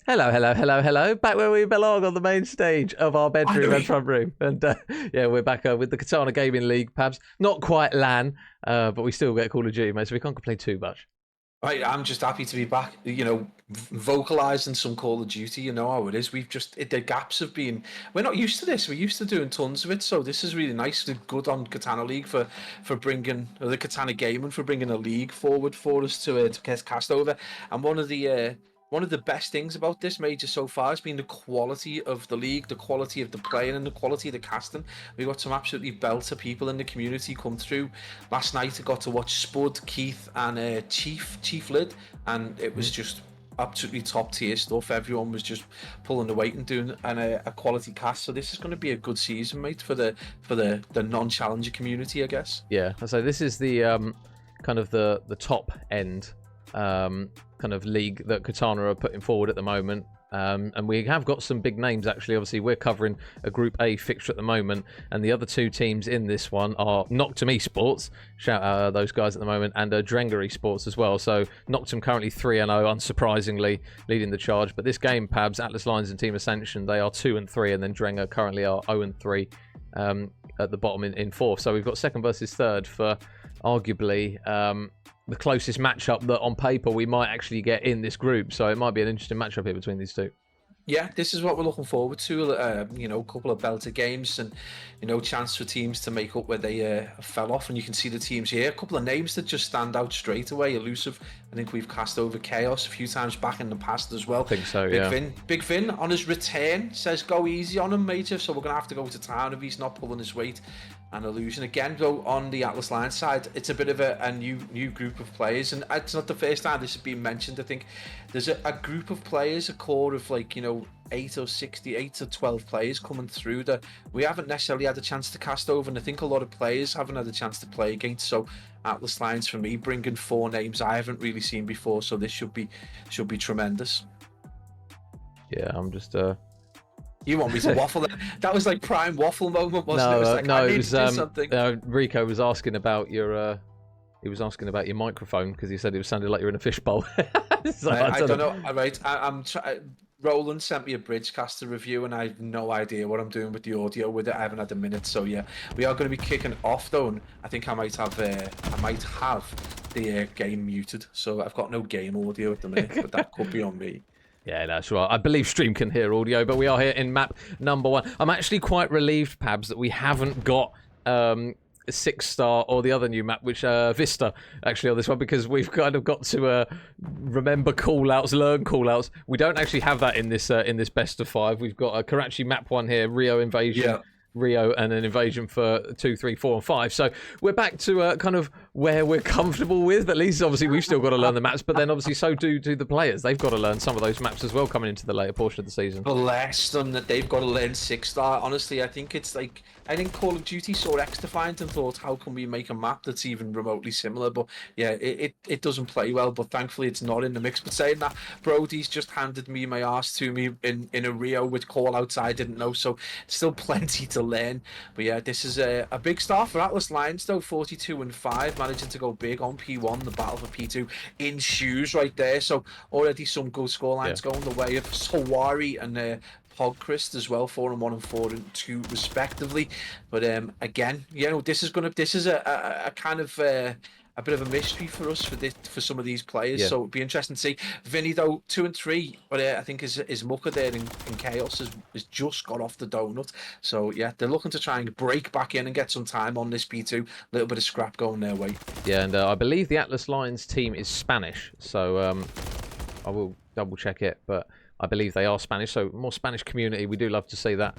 Hello, hello, hello, hello. Back where we belong on the main stage of our bedroom and front room. And yeah, we're back with the Katana Gaming League, perhaps. Not quite LAN, but we still get Call of Duty, mate, so we can't complain too much. Right, I'm just happy to be back. Vocalizing some Call of Duty. You know how it is. The gaps have been. We're not used to this. We're used to doing tons of it. So this is really nice. Good on Katana League for bringing, or the Katana Gaming for bringing a league forward for us to get cast over. And one of the best things about this major so far has been the quality of the league, the quality of the playing, and the quality of the casting. We got some absolutely belter people in the community come through. Last night I got to watch Spud, Keith, and Chief Lid, and it was just absolutely top tier stuff. Everyone was just pulling the weight and doing a quality cast. So this is going to be a good season, mate, for the non-challenger community, I guess. Yeah, so this is the kind of the top end kind of league that Katana are putting forward at the moment. And we have got some big names, actually. Obviously, we're covering a Group A fixture at the moment, and the other two teams in this one are Noctum Esports, shout out those guys at the moment, and Drenga Esports as well. So Noctum currently 3-0, unsurprisingly, leading the charge. But this game, Pabs, Atlas Lions and Team Ascension, they are 2-3, and then Drenga currently are 0-3 at the bottom in fourth. So we've got second versus third for arguably the closest matchup that on paper we might actually get in this group. So it might be an interesting matchup here between these two. Yeah, this is what we're looking forward to. A couple of belter games and, chance for teams to make up where they fell off. And you can see the teams here. A couple of names that just stand out straight away. Elusive. I think we've cast over Chaos a few times back in the past as well. I think so, yeah. Big Vin on his return says go easy on him, mate. So we're going to have to go to town if he's not pulling his weight. And Illusion again, though, on the Atlas Lions side, it's a bit of a new group of players, and it's not the first time this has been mentioned. I think there's a group of players, a core of 8 or 12 players coming through that we haven't necessarily had a chance to cast over, and I think a lot of players haven't had a chance to play against. So Atlas Lions for me, bringing 4 names I haven't really seen before, so this should be tremendous. Yeah, I'm just You want me to waffle? That was like prime waffle moment, wasn't it? It was Rico was asking about your he was asking about your microphone because he said it sounded like you're in a fishbowl. So, I don't know. All right, Roland sent me a Bridgecaster review, and I have no idea what I'm doing with the audio with it. I haven't had a minute, so yeah, we are going to be kicking off though. And I think I might have the game muted, so I've got no game audio at the minute, but that could be on me. Yeah, that's right. I believe Stream can hear audio, but we are here in map number 1. I'm actually quite relieved, Pabs, that we haven't got 6-star or the other new map, which Vista, actually, on this one, because we've kind of got to remember call-outs, learn call-outs. We don't actually have that in this best of 5. We've got a Karachi map 1 here, Rio Invasion. Yeah. Rio and an invasion for 2, 3, 4, and 5. So we're back to kind of where we're comfortable with. At least, obviously, we've still got to learn the maps, but then obviously so do the players. They've got to learn some of those maps as well coming into the later portion of the season. Bless them that they've got to learn 6-star. Honestly, I think Call of Duty saw X-Defiant and thought, how can we make a map that's even remotely similar? But yeah, it doesn't play well, but thankfully it's not in the mix. But saying that, Brody's just handed me my arse to me in a Rio with call-outs I didn't know, so still plenty to learn. But yeah, this is a big start for Atlas Lions though, 42-5, managing to go big on P1, the battle for P2 in shoes right there. So already some good scorelines going the way of Sawari and Pogchrist as well, 4-1 and 4-2 respectively. But again, this is a kind of a bit of a mystery for us for some of these players. Yeah. So it'd be interesting to see. Vinny though, 2-3, but I think his mucker there in Chaos has just got off the donut. So yeah, they're looking to try and break back in and get some time on this P2. A little bit of scrap going their way. Yeah, and I believe the Atlas Lions team is Spanish, so I will double check it, but I believe they are Spanish, so more Spanish community. We do love to see that.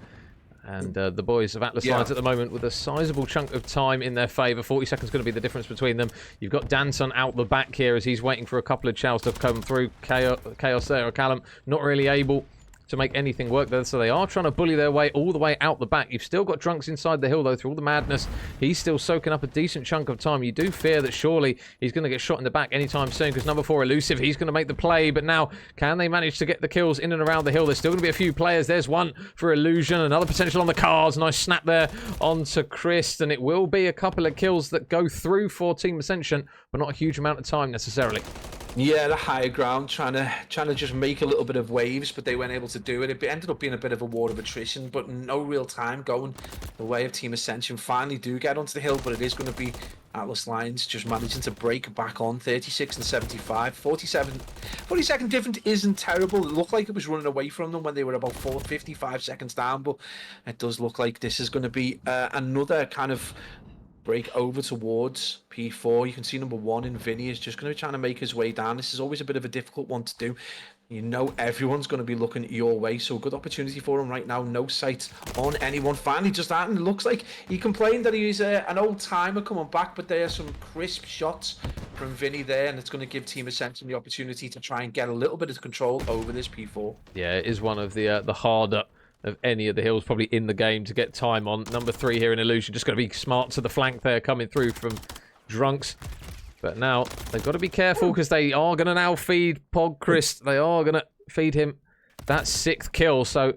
And the boys of Atlas Lions at the moment with a sizable chunk of time in their favour. 40 seconds going to be the difference between them. You've got Danson out the back here as he's waiting for a couple of chows to come through. Chaos there, or Callum, not really able to make anything work there. So they are trying to bully their way all the way out the back. You've still got Drunks inside the hill, though, through all the madness. He's still soaking up a decent chunk of time. You do fear that surely he's going to get shot in the back anytime soon, because number 4, Elusive, he's going to make the play. But now, can they manage to get the kills in and around the hill? There's still going to be a few players. There's one for Illusion. Another potential on the cars. Nice snap there onto Christ. And it will be a couple of kills that go through for Team Ascension, but not a huge amount of time necessarily. Yeah, the higher ground, trying to just make a little bit of waves, but they weren't able to do it. It ended up being a bit of a war of attrition, but no real time going the way of Team Ascension. Finally do get onto the hill, but it is going to be Atlas Lions just managing to break back on 36 and 75. 40-second difference isn't terrible. It looked like it was running away from them when they were about 55 seconds down, but it does look like this is going to be another kind of break over towards P4. You can see number 1 in Vinny is just going to be trying to make his way down. This is always a bit of a difficult one to do. You know everyone's going to be looking your way, so a good opportunity for him right now. No sight on anyone. Finally just that, and it looks like he complained that he's an old timer coming back, but there are some crisp shots from Vinny there, and it's going to give Team Ascension the opportunity to try and get a little bit of control over this P4. Yeah, it is one of the harder of any of the hills probably in the game to get time on. Number 3 here in Illusion, just got to be smart to the flank there, coming through from Drunks. But now they've got to be careful because they are going to now feed Pog Chris. They are going to feed him that 6th kill. So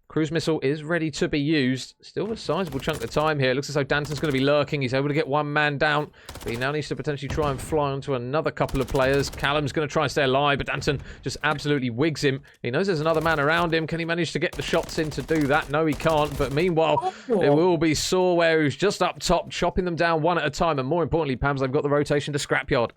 cruise missile is ready to be used. Still a sizable chunk of time here. It looks as though Danton's going to be lurking. He's able to get one man down, but he now needs to potentially try and fly onto another couple of players. Callum's going to try and stay alive, but Danton just absolutely wigs him. He knows there's another man around him. Can he manage to get the shots in to do that? No, he can't. But meanwhile, it will be Sawware who's just up top, chopping them down one at a time. And more importantly, Pams, they've got the rotation to Scrapyard.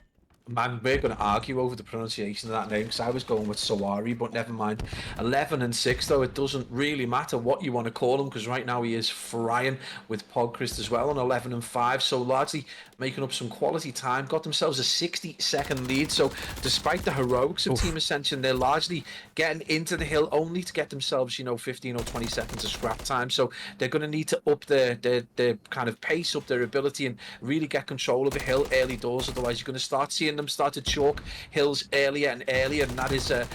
Man, we're going to argue over the pronunciation of that name because I was going with Sawari, but never mind. 11 and 6, though, it doesn't really matter what you want to call him because right now he is frying with Podchrist as well on 11 and 5, so largely making up some quality time. Got themselves a 60-second lead, so despite the heroics of Team Ascension, they're largely getting into the hill only to get themselves, 15 or 20 seconds of scrap time, so they're going to need to up their kind of pace, up their ability, and really get control of the hill early doors, otherwise you're going to start seeing them start to chalk hills earlier and earlier, and that is a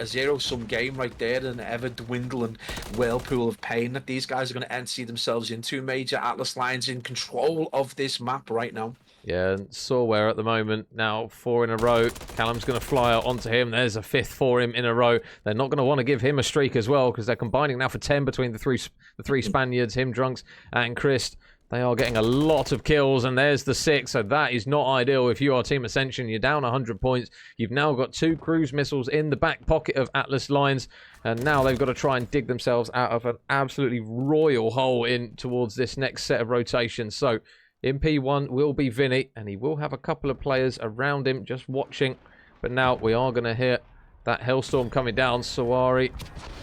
zero-sum game right there, an ever-dwindling whirlpool of pain that these guys are going to see themselves into. Major Atlas Lions in control of this map right now. Yeah, and Sawware at the moment, now 4 in a row. Callum's going to fly out onto him. There's a 5th for him in a row. They're not going to want to give him a streak as well because they're combining now for 10 between the three Spaniards, him, Drunks, and Chris. They are getting a lot of kills, and there's the 6, so that is not ideal if you are Team Ascension. You're down 100 points. You've now got 2 cruise missiles in the back pocket of Atlas Lions, and now they've got to try and dig themselves out of an absolutely royal hole in towards this next set of rotations. So in P1 will be Vinny, and he will have a couple of players around him just watching. But now we are going to hear that Hellstorm coming down. Sawari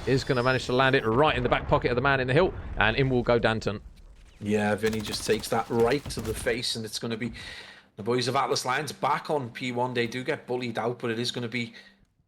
is going to manage to land it right in the back pocket of the man in the hill, and in will go Danton. Yeah, Vinny just takes that right to the face, and it's going to be the boys of Atlas Lions back on P1. They do get bullied out, but it is going to be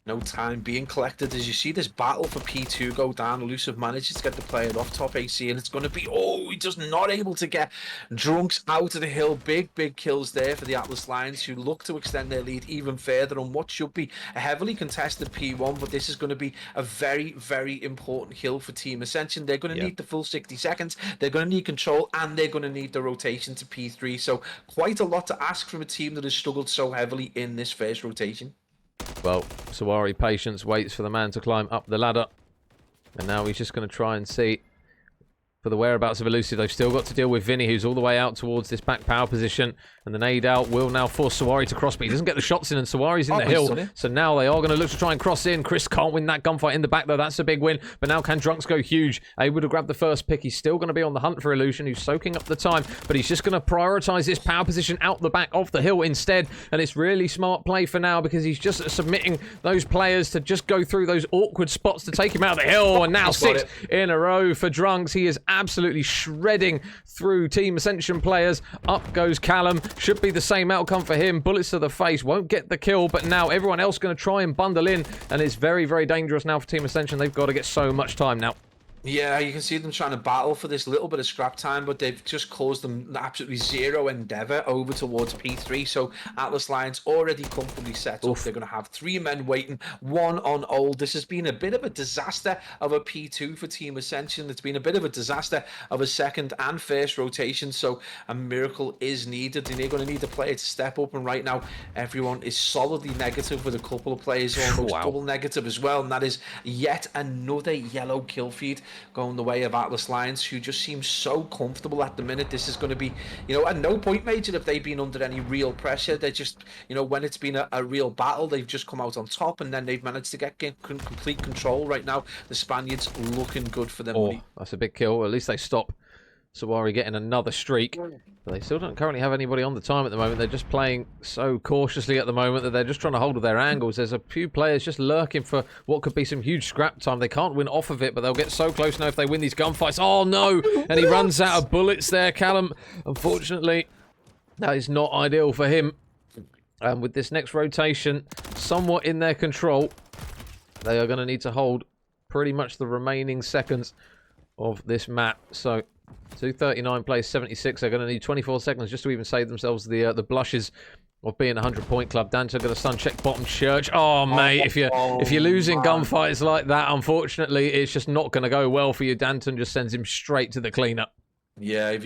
no time being collected as you see this battle for P2 go down. Elusive manages to get the player off top AC, and it's going to be, he's just not able to get Drunks out of the hill. Big kills there for the Atlas Lions, who look to extend their lead even further on what should be a heavily contested P1, but this is going to be a very important hill for Team Ascension. They're going to need the full 60 seconds, they're going to need control, and they're going to need the rotation to P3, so quite a lot to ask from a team that has struggled so heavily in this first rotation. Well, Sawari Patience waits for the man to climb up the ladder. And now he's just going to try and see for the whereabouts of Elusive. They've still got to deal with Vinny, who's all the way out towards this back power position. And the nade out will now force Sawari to cross, but he doesn't get the shots in, and Sawari's in the hill. So now they are going to look to try and cross in. Chris can't win that gunfight in the back, though. That's a big win. But now can Drunks go huge? Able to grab the first pick. He's still going to be on the hunt for Illusion, who's soaking up the time. But he's just going to prioritise this power position out the back of the hill instead. And it's really smart play for now because he's just submitting those players to just go through those awkward spots to take him out of the hill. And now 6 in a row for Drunks. He is absolutely shredding through Team Ascension players. Up goes Callum. Should be the same outcome for him. Bullets to the face. Won't get the kill, but now everyone else going to try and bundle in, and it's very dangerous now for Team Ascension. They've got to get so much time now. Yeah, you can see them trying to battle for this little bit of scrap time, but they've just caused them absolutely zero endeavour over towards P3. So Atlas Lions already comfortably set up. They're going to have 3 men waiting, 1 on old. This has been a bit of a disaster of a P2 for Team Ascension. It's been a bit of a disaster of a second and first rotation. So a miracle is needed, and they're going to need the player to step up. And right now, everyone is solidly negative, with a couple of players almost double negative as well. And that is yet another yellow kill feed going the way of Atlas Lions, who just seem so comfortable at the minute. This is going to be, at no point, Major, have they been under any real pressure. They're just, when it's been a real battle, they've just come out on top, and then they've managed to get complete control. Right now, the Spaniards looking good for them. Oh, that's a big kill. At least they stop Sawari getting another streak. But they still don't currently have anybody on the time at the moment. They're just playing so cautiously at the moment that they're just trying to hold their angles. There's a few players just lurking for what could be some huge scrap time. They can't win off of it, but they'll get so close now if they win these gunfights. Oh, no! And he runs out of bullets there, Callum. Unfortunately, that is not ideal for him. And with this next rotation somewhat in their control, they are going to need to hold pretty much the remaining seconds of this map. So 239 plays 76. They're going to need 24 seconds just to even save themselves the blushes of being a 100-point club. Danton going to stun check bottom church. Oh, mate, if you're losing gunfights like that, unfortunately, it's just not going to go well for you. Danton just sends him straight to the cleanup. Yeah,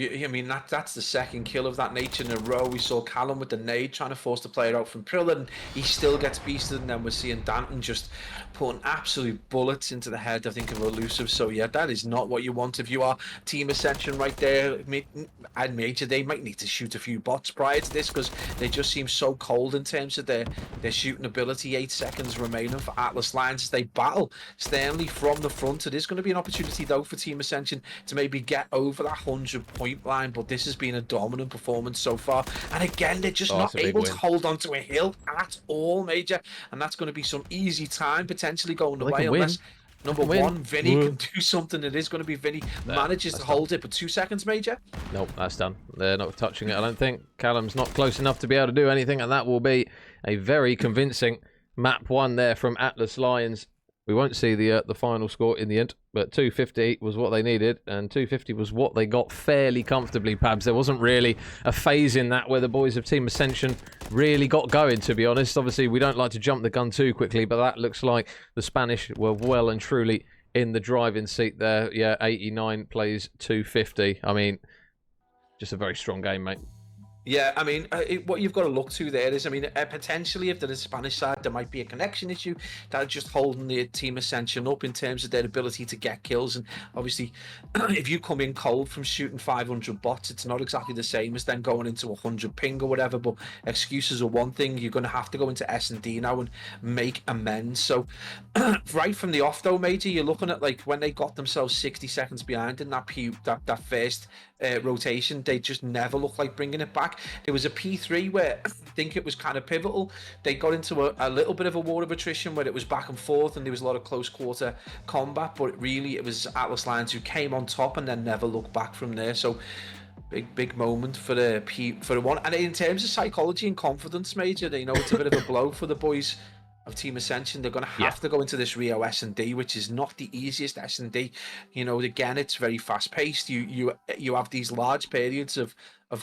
that's the second kill of that nature in a row. We saw Callum with the nade trying to force the player out from Prilla, and he still gets beasted, and then we're seeing Danton just putting absolute bullets into the head, I think, of Elusive. So yeah, that is not what you want if you are Team Ascension right there. And Major, they might need to shoot a few bots prior to this, because they just seem so cold in terms of their shooting ability. 8 seconds remaining for Atlas Lions as they battle sternly from the front. It is going to be an opportunity, though, for Team Ascension to maybe get over that 100-point line, but this has been a dominant performance so far. And again, they're just not able to hold onto a hill at all, Major. And that's going to be some easy time potentially going away unless number one, Vinny can do something. It is going to be Vinny manages to hold it, but 2 seconds, Major. Nope, that's done. They're not touching it, I don't think. Callum's not close enough to be able to do anything, and that will be a very convincing map one there from Atlas Lions. We won't see the final score in the end, but 250 was what they needed, and 250 was what they got fairly comfortably, Pabs. There wasn't really a phase in that where the boys of Team Ascension really got going, to be honest. Obviously, we don't like to jump the gun too quickly, but that looks like the Spanish were well and truly in the driving seat there. Yeah, 89 plays 250. I mean, just a very strong game, mate. Yeah, I mean, what you've got to look to there is, I mean, potentially if there's a Spanish side, there might be a connection issue that just holding the Team Ascension up in terms of their ability to get kills. And obviously, if you come in cold from shooting 500 bots, it's not exactly the same as then going into 100 ping or whatever. But excuses are one thing. You're going to have to go into S&D now and make amends. So right from the off, though, Major, you're looking at like when they got themselves 60 seconds behind in that first rotation, they just never looked like bringing it back. There was a P3 where I think it was kind of pivotal. They got into a little bit of a war of attrition where it was back and forth and there was a lot of close quarter combat, but really it was Atlas Lions who came on top and then never looked back from there. So big moment for the one. And in terms of psychology and confidence, Major, it's a bit of a blow for the boys of Team Ascension. They're going to have to go into this Rio S&D, which is not the easiest S&D. Again, it's very fast paced. You have these large periods of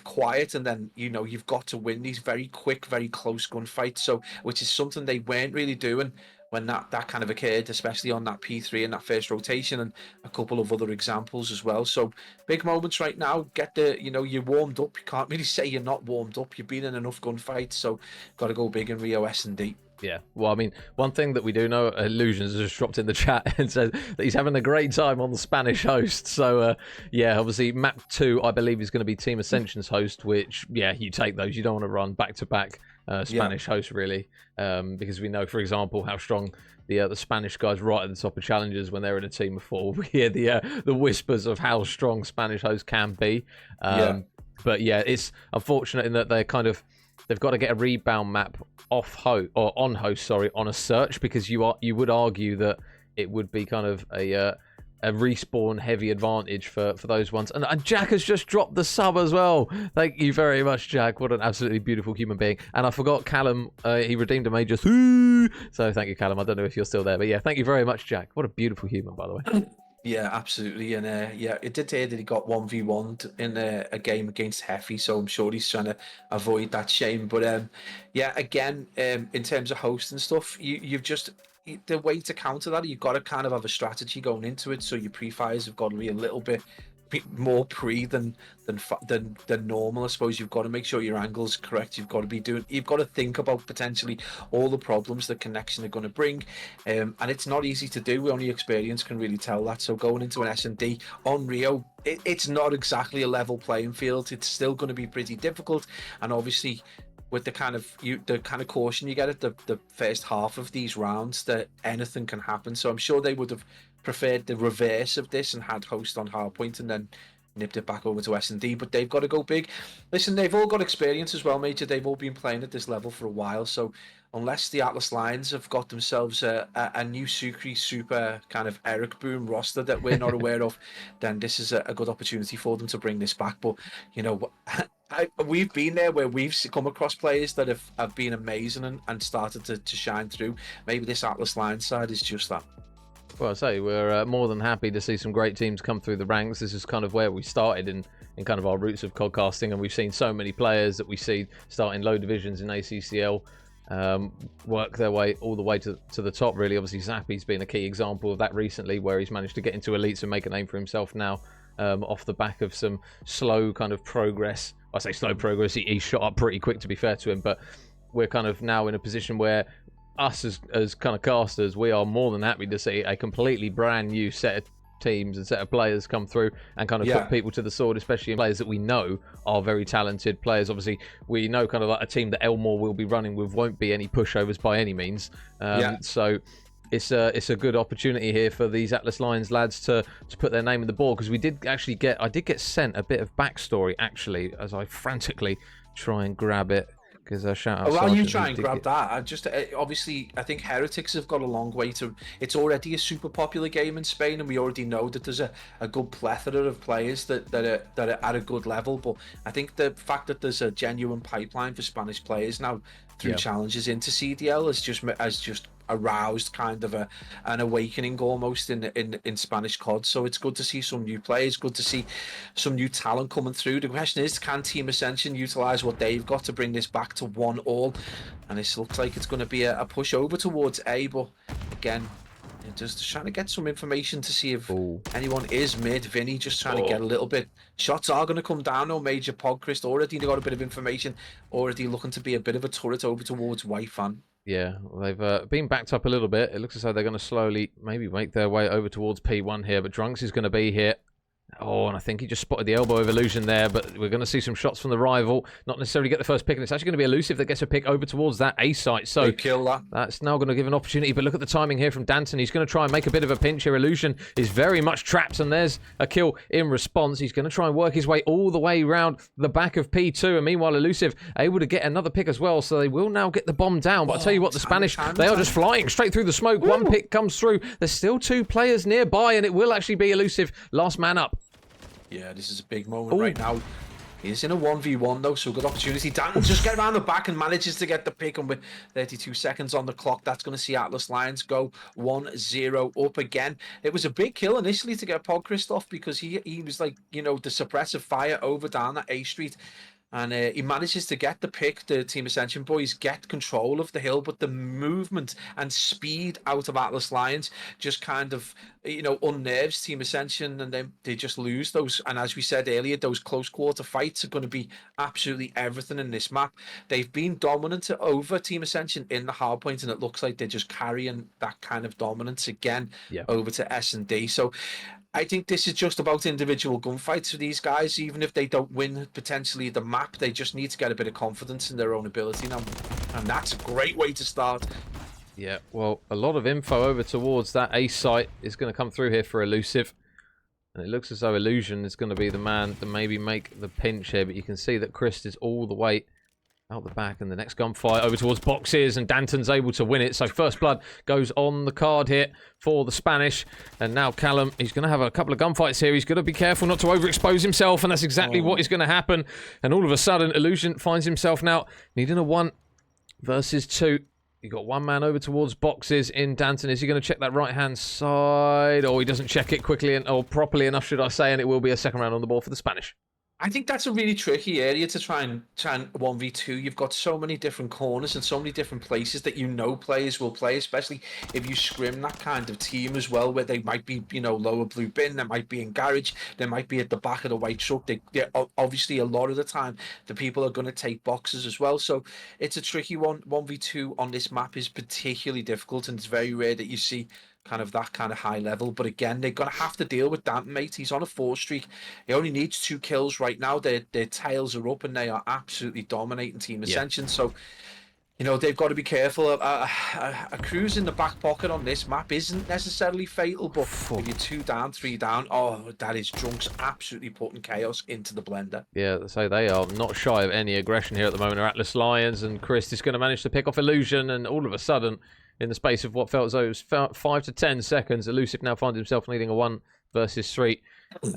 quiet, and then you've got to win these very quick, very close gunfights. So, which is something they weren't really doing when that kind of occurred, especially on that P3 in that first rotation, and a couple of other examples as well. So big moments right now. You're warmed up. You can't really say you're not warmed up. You've been in enough gunfights, so got to go big in Rio S&D. Yeah, well, I mean, one thing that we do know, Illusions has just dropped in the chat and said that he's having a great time on the Spanish host. So, yeah, obviously, map 2, I believe, is going to be Team Ascension's host, which, yeah, you take those. You don't want to run back-to-back Spanish host, really, because we know, for example, how strong the Spanish guys right at the top of challenges when they're in a team of 4. We hear the whispers of how strong Spanish hosts can be. But, yeah, it's unfortunate in that they've got to get a rebound map on a search, because you would argue that it would be kind of a respawn heavy advantage for those ones. And Jack has just dropped the sub as well. Thank you very much, Jack. What an absolutely beautiful human being. And I forgot Callum, he redeemed a major. So thank you, Callum. I don't know if you're still there, but yeah, thank you very much, Jack. What a beautiful human, by the way. Yeah, absolutely. And it did say that he got 1v1'd in a game against Heffy, so I'm sure he's trying to avoid that shame. But again, in terms of host and stuff, you've just, the way to counter that, you've got to kind of have a strategy going into it. So your pre-fires have got to be a little bit more pre than normal. I suppose you've got to make sure your angle's correct. You've got to think about potentially all the problems that connection are going to bring, and it's not easy to do. Only experience can really tell that. So going into an S&D on Rio, it's not exactly a level playing field. It's still going to be pretty difficult, and obviously, with the kind of caution you get at the first half of these rounds, that anything can happen. So I'm sure they would have preferred the reverse of this and had host on hardpoint and then nipped it back over to S&D, but they've got to go big. Listen, they've all got experience as well, Major. They've all been playing at this level for a while, so unless the Atlas Lions have got themselves a new Sucre super kind of Eric Boom roster that we're not aware of, then this is a good opportunity for them to bring this back. But, you know, we've been there where we've come across players that have been amazing and started to shine through. Maybe this Atlas Lions side is just that. Well, I say we're more than happy to see some great teams come through the ranks. This is kind of where we started in kind of our roots of codcasting, and we've seen so many players that we see starting low divisions in ACCL work their way all the way to the top, really. Obviously, Zappy's been a key example of that recently, where he's managed to get into elites and make a name for himself now off the back of some slow kind of progress. I say slow progress, he shot up pretty quick, to be fair to him, but we're kind of now in a position where us as kind of casters, we are more than happy to see a completely brand new set of teams and set of players come through and kind of put people to the sword, especially players that we know are very talented players. Obviously, we know kind of like a team that Elmore will be running with won't be any pushovers by any means. So it's a good opportunity here for these Atlas Lions lads to put their name on the board, because I did get sent a bit of backstory actually as I frantically try and grab it. Shout out While you try and grab that, obviously I think Heretics have got a long way to. It's already a super popular game in Spain, and we already know that there's a good plethora of players that are at a good level. But I think the fact that there's a genuine pipeline for Spanish players now through challenges into CDL has just aroused kind of an awakening almost in Spanish COD. So it's good to see some new players, good to see some new talent coming through. The question is, can Team Ascension utilize what they've got to bring this back to 1-1? And this looks like it's going to be a push over towards A, but again, just trying to get some information to see if anyone is mid. Vinny just trying to get a little bit. Shots are going to come down. No Major Podchrist already got a bit of information, already looking to be a bit of a turret over towards White Fan. Yeah, they've been backed up a little bit. It looks as though they're going to slowly maybe make their way over towards P1 here, but Drunks is going to be here. Oh, and I think he just spotted the elbow of Illusion there, but we're going to see some shots from the rival. Not necessarily get the first pick, and it's actually going to be Elusive that gets a pick over towards that A site. So they kill that. That's now going to give an opportunity, but look at the timing here from Danton. He's going to try and make a bit of a pinch here. Illusion is very much trapped, and there's a kill in response. He's going to try and work his way all the way around the back of P2, and meanwhile Elusive able to get another pick as well, so they will now get the bomb down. But I'll tell you what, the Spanish, they are just flying straight through the smoke. One pick comes through. There's still two players nearby, and it will actually be Elusive, last man up. Yeah, this is a big moment right now. He's in a 1v1 though, so good opportunity. Danton just get around the back and manages to get the pick, and with 32 seconds on the clock, that's going to see Atlas Lions go 1-0 up again. It was a big kill initially to get Podchrist off, because he was like, you know, the suppressive fire over down that A Street. And he manages to get the pick. The Team Ascension boys get control of the hill, but the movement and speed out of Atlas Lions just kind of, you know, unnerves Team Ascension, and then they just lose those. And as we said earlier, those close quarter fights are going to be absolutely everything in this map. They've been dominant over Team Ascension in the hardpoint, and it looks like they're just carrying that kind of dominance again over to S&D. So I think this is just about individual gunfights for these guys. Even if they don't win potentially the map, they just need to get a bit of confidence in their own ability now, and that's a great way to start. Yeah, well, a lot of info over towards that A site is going to come through here for Elusive, and it looks as though Illusion is going to be the man to maybe make the pinch here, but you can see that Chris is all the way out the back, and the next gunfight over towards boxes, and Danton's able to win it. So first blood goes on the card here for the Spanish, and now Callum, he's going to have a couple of gunfights here. He's got to be careful not to overexpose himself, and that's exactly what is going to happen. And all of a sudden, Illusion finds himself now needing a 1 versus 2. You got one man over towards boxes in Danton. Is he going to check that right-hand side? Or he doesn't check it quickly or properly enough, should I say, and it will be a second round on the board for the Spanish. I think that's a really tricky area to try and 1v2. You've got so many different corners and so many different places that players will play, especially if you scrim that kind of team as well, where they might be, lower blue bin, they might be in garage, they might be at the back of the white truck. Obviously a lot of the time the people are going to take boxes as well. So it's a tricky one. 1v2 on this map is particularly difficult, and it's very rare that you see kind of that kind of high level. But again, they're going to have to deal with that, mate. He's on a 4 streak. He only needs 2 kills right now. Their tails are up and they are absolutely dominating Team Yeah. Ascension. So, they've got to be careful. A cruise in the back pocket on this map isn't necessarily fatal, but if you're 2 down, 3 down, oh, that is Drunks absolutely putting chaos into the blender. Yeah, so they are not shy of any aggression here at the moment. Are Atlas Lions, and Chris is going to manage to pick off Illusion, and all of a sudden, in the space of what felt as though it was 5 to 10 seconds, Elusive now finds himself leading a 1 versus 3,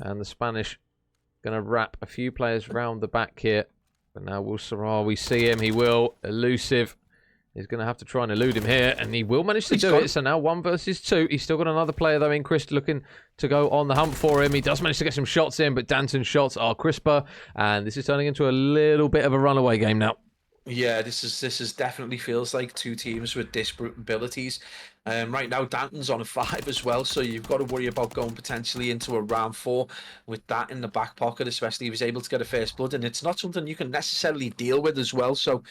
and the Spanish going to wrap a few players round the back here. But now will Sarawi see him? He will. Elusive is going to have to try and elude him here, and he will manage to do it. So now 1 versus 2. He's still got another player, though, in Chris, looking to go on the hunt for him. He does manage to get some shots in, but Danton's shots are crisper, and this is turning into a little bit of a runaway game now. Yeah, this is definitely feels like 2 teams with disparate abilities. Right now, Danton's on a 5 as well, so you've got to worry about going potentially into a round 4 with that in the back pocket, especially if he's able to get a first blood, and it's not something you can necessarily deal with as well. So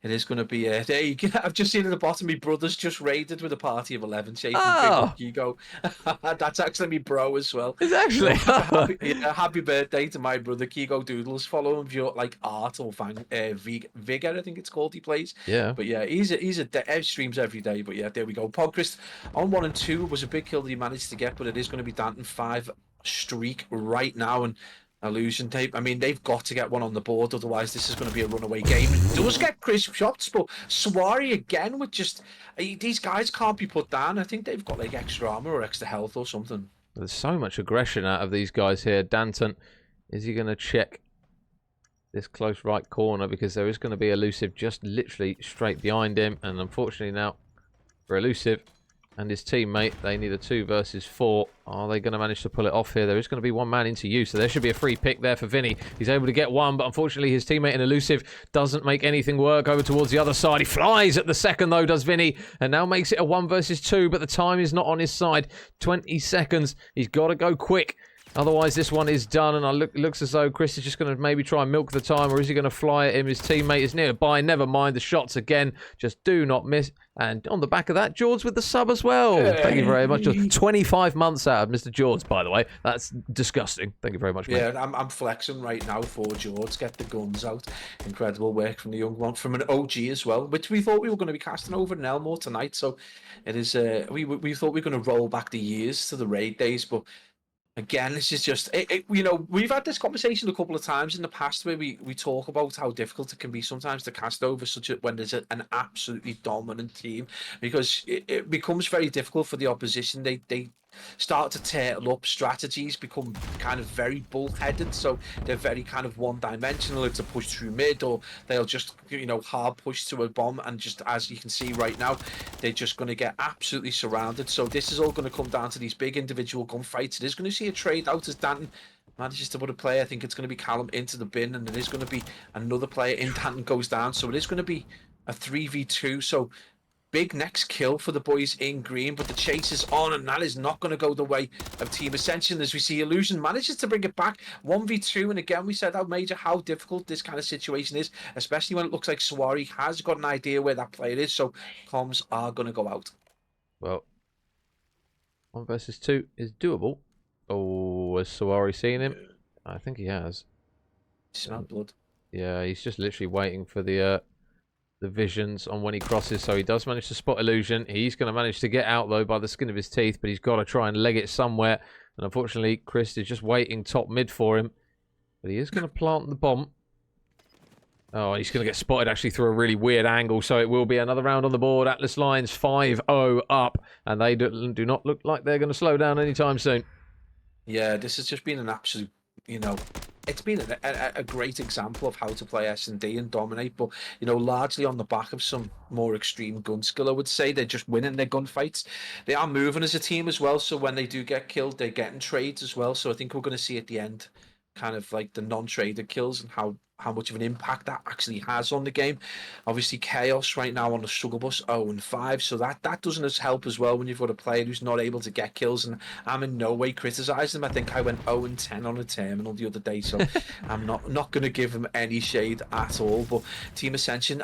it is going to be there you go. I've just seen at the bottom, my brother's just raided with a party of 11. Oh, Kigo. That's actually me bro as well. it's actually Happy birthday to my brother Kigo Doodles. Follow him if you're like art or fan Vigor, I think it's called. He plays. Yeah. But yeah, he's a streams every day. But yeah, there we go. Podcast on 1 and 2 was a big kill that he managed to get, but it is going to be Danton 5 streak right now, and Illusion tape. I mean, they've got to get one on the board, otherwise this is going to be a runaway game. It does get crisp shots, but Sawari again with just these guys can't be put down. I think they've got like extra armor or extra health or something. There's so much aggression out of these guys here. Danton, is he going to check this close right corner, because there is going to be Elusive just literally straight behind him, and unfortunately now for Elusive and his teammate, they need a 2 versus 4. Are they going to manage to pull it off here? There is going to be 1 man into use, so there should be a free pick there for Vinny. He's able to get 1, but unfortunately his teammate in Elusive doesn't make anything work over towards the other side. He flies at the second, though, does Vinny, and now makes it a 1 versus 2, but the time is not on his side. 20 seconds. He's got to go quick. Otherwise, this one is done, and it looks as though Chris is just going to maybe try and milk the time, or is he going to fly at him? His teammate is nearby. Never mind the shots again. Just do not miss. And on the back of that, George with the sub as well. Thank you very much. 25 months out of Mr. George, by the way. That's disgusting. Thank you very much, mate. Yeah, I'm flexing right now for George. Get the guns out. Incredible work from the young one, from an OG as well, which we thought we were going to be casting over in Elmore tonight. So it is. We thought we were going to roll back the years to the raid days, but again, this is just we've had this conversation a couple of times in the past where we talk about how difficult it can be sometimes to cast over when there's an absolutely dominant team, because it becomes very difficult for the opposition. They start to turtle up. Strategies become kind of very bullheaded, so they're very kind of one-dimensional. It's a push through mid, or they'll just hard push to a bomb, and just as you can see right now, they're just going to get absolutely surrounded. So this is all going to come down to these big individual gunfights. It is going to see a trade out as Danton manages to put a player. I think it's going to be Callum into the bin, and it is going to be another player in. Danton goes down, so it is going to be a 3v2. So big next kill for the boys in green, but the chase is on, and that is not going to go the way of Team Ascension, as we see Illusion manages to bring it back 1v2. And again, we said how difficult this kind of situation is, especially when it looks like Sawari has got an idea where that player is, so comms are going to go out. Well, 1 versus 2 is doable. Oh, has Sawari seen him? I think he has. Smell blood. Yeah, he's just literally waiting for the visions on when he crosses, so he does manage to spot Illusion. He's going to manage to get out, though, by the skin of his teeth, but he's got to try and leg it somewhere, and unfortunately Chris is just waiting top mid for him, but he is going to plant the bomb. Oh, he's going to get spotted actually through a really weird angle, so it will be another round on the board. Atlas Lions 5-0 up, and they do not look like they're going to slow down anytime soon. Yeah, this has just been an absolute, it's been a great example of how to play S&D and dominate, but largely on the back of some more extreme gun skill. I would say they're just winning their gunfights. They are moving as a team as well, so when they do get killed, they're getting trades as well. So I think we're going to see at the end kind of like the non-traded kills and how much of an impact that actually has on the game. Obviously, Chaos right now on the struggle bus 0-5, so that doesn't help as well when you've got a player who's not able to get kills. And I'm in no way criticising him. I think I went 0-10 on a terminal the other day, so I'm not going to give him any shade at all. But Team Ascension,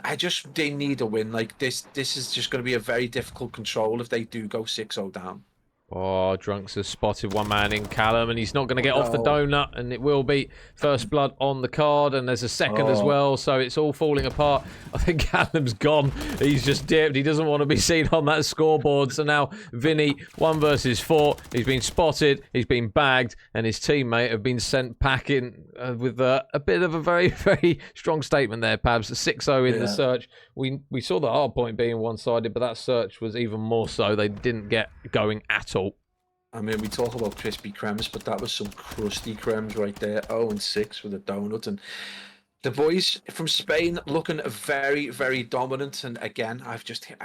they need a win. Like this is just going to be a very difficult control if they do go 6-0 down. Oh, Drunks has spotted one man in Callum, and he's not going to get off the No. donut, and it will be first blood on the card, and there's a second as well, so it's all falling apart. I think Callum's gone. He's just dipped. He doesn't want to be seen on that scoreboard, so now Vinny, 1 versus 4. He's been spotted, he's been bagged, and his teammate have been sent packing with a bit of a very, very strong statement there, Pabs. 6-0 in the search. We saw the hard point being one-sided, but that search was even more so. They didn't get going at all. I mean, we talk about crispy cremes, but that was some crusty cremes right there. 0-6 with a donut. And the boys from Spain looking very, very dominant. And again,